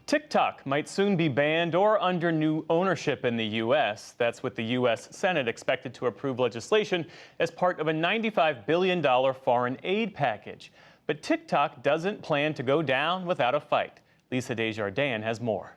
TikTok might soon be banned or under new ownership in the U.S. That's with the U.S. Senate expected to approve legislation as part of a $95 billion foreign aid package. But TikTok doesn't plan to go down without a fight. Lisa Desjardins has more.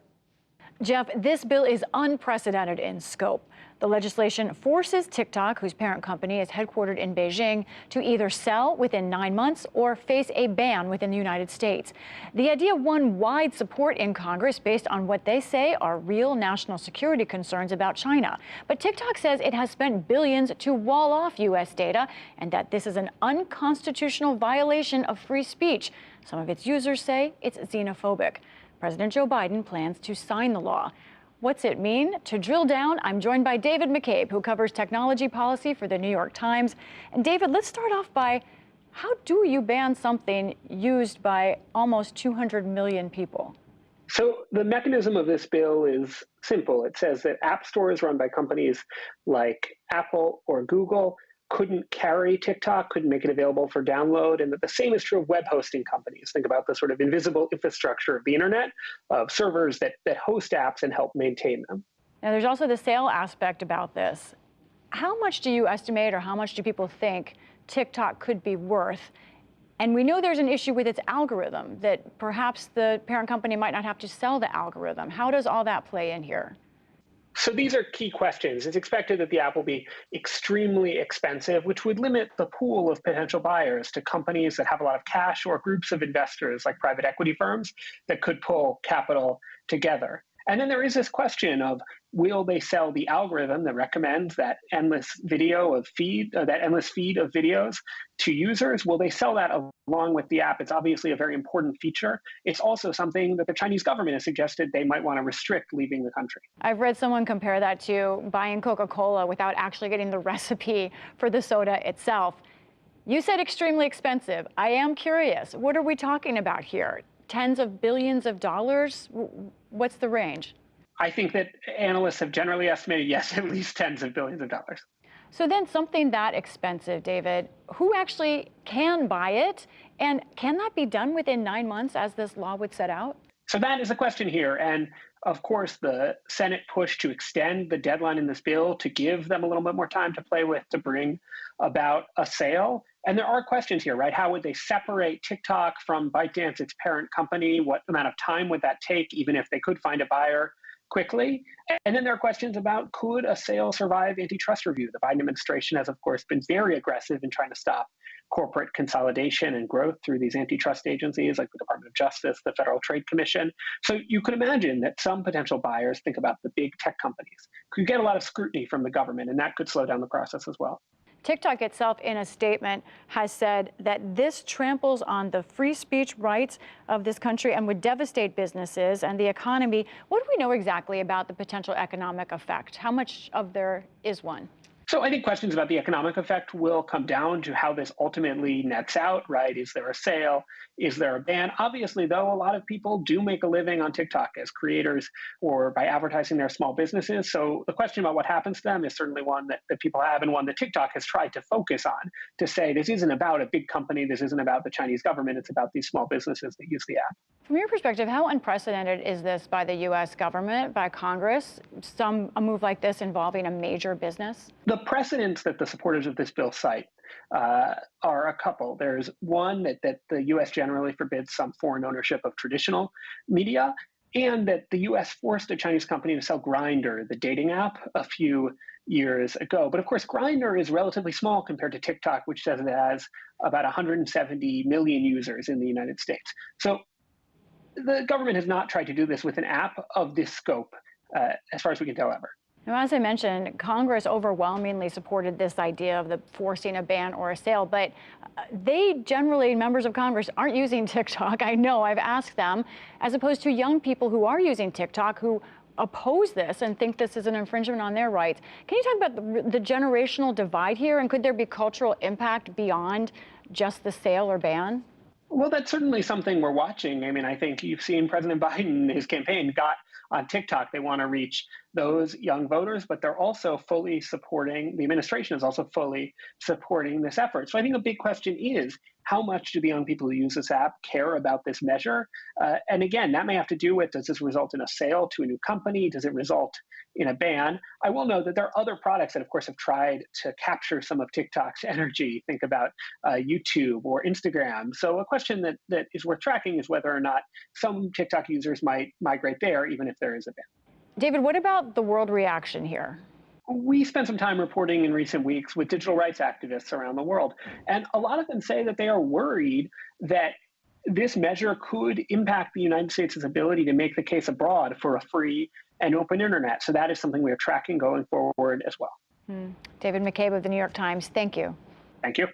Jeff, this bill is unprecedented in scope. The legislation forces TikTok, whose parent company is headquartered in Beijing, to either sell within 9 months or face a ban within the United States. The idea won wide support in Congress based on what they say are real national security concerns about China. But TikTok says it has spent billions to wall off U.S. data and that this is an unconstitutional violation of free speech. Some of its users say it's xenophobic. President Joe Biden plans to sign the law. What's it mean? To drill down, I'm joined by David McCabe, who covers technology policy for the New York Times. And David, let's start off by, how do you ban something used by almost 200 million people? So the mechanism of this bill is simple. It says that app stores run by companies like Apple or Google couldn't carry TikTok, couldn't make it available for download, and that the same is true of web hosting companies. Think about the sort of invisible infrastructure of the internet, of servers that host apps and help maintain them. Now, there's also the sale aspect about this. How much do you estimate, or how much do people think TikTok could be worth? And we know there's an issue with its algorithm, that perhaps the parent company might not have to sell the algorithm. How does all that play in here? So these are key questions. It's expected that the app will be extremely expensive, which would limit the pool of potential buyers to companies that have a lot of cash or groups of investors like private equity firms that could pull capital together. And then there is this question of, will they sell the algorithm that recommends that endless feed of videos to users? Will they sell that along with the app? It's obviously a very important feature. It's also something that the Chinese government has suggested they might want to restrict leaving the country. I've read someone compare that to buying Coca-Cola without actually getting the recipe for the soda itself. You said extremely expensive. I am curious, what are we talking about here? Tens of billions of dollars? What's the range? I think that analysts have generally estimated, yes, at least tens of billions of dollars. So then something that expensive, David, who actually can buy it? And can that be done within 9 months as this law would set out? So that is the question here. And of course, the Senate pushed to extend the deadline in this bill to give them a little bit more time to play with to bring about a sale. And there are questions here, right? How would they separate TikTok from ByteDance, its parent company? What amount of time would that take, even if they could find a buyer quickly? And then there are questions about, could a sale survive antitrust review? The Biden administration has, of course, been very aggressive in trying to stop corporate consolidation and growth through these antitrust agencies like the Department of Justice, the Federal Trade Commission. So you could imagine that some potential buyers think about the big tech companies. Could get a lot of scrutiny from the government, and that could slow down the process as well. TikTok itself, in a statement, has said that this tramples on the free speech rights of this country and would devastate businesses and the economy. What do we know exactly about the potential economic effect? How much of there is one? So I think questions about the economic effect will come down to how this ultimately nets out, right? Is there a sale? Is there a ban? Obviously, though, a lot of people do make a living on TikTok as creators or by advertising their small businesses. So the question about what happens to them is certainly one that people have, and one that TikTok has tried to focus on, to say this isn't about a big company, this isn't about the Chinese government, it's about these small businesses that use the app. From your perspective, how unprecedented is this by the U.S. government, by Congress, a move like this involving a major business? The precedents that the supporters of this bill cite are a couple. There's one that the U.S. generally forbids some foreign ownership of traditional media, and that the U.S. forced a Chinese company to sell Grindr, the dating app, a few years ago. But of course, Grindr is relatively small compared to TikTok, which says it has about 170 million users in the United States. So the government has not tried to do this with an app of this scope, as far as we can tell, ever. Now, as I mentioned, Congress overwhelmingly supported this idea of the forcing a ban or a sale, but they generally, members of Congress, aren't using TikTok. I know, I've asked them, as opposed to young people who are using TikTok who oppose this and think this is an infringement on their rights. Can you talk about the generational divide here, and could there be cultural impact beyond just the sale or ban? Well, that's certainly something we're watching. I mean, I think you've seen President Biden, his campaign got on TikTok. They want to reach those young voters, but they're also fully supporting, the administration is also fully supporting this effort. So I think a big question is, how much do the young people who use this app care about this measure? And again, that may have to do with, does this result in a sale to a new company? Does it result in a ban? I will know that there are other products that, of course, have tried to capture some of TikTok's energy. Think about YouTube or Instagram. So a question that is worth tracking is whether or not some TikTok users might migrate there, even if there is a ban. David, what about the world reaction here? We spent some time reporting in recent weeks with digital rights activists around the world, and a lot of them say that they are worried that this measure could impact the United States' ability to make the case abroad for a free and open internet. So that is something we are tracking going forward as well. David McCabe of the New York Times, thank you. Thank you.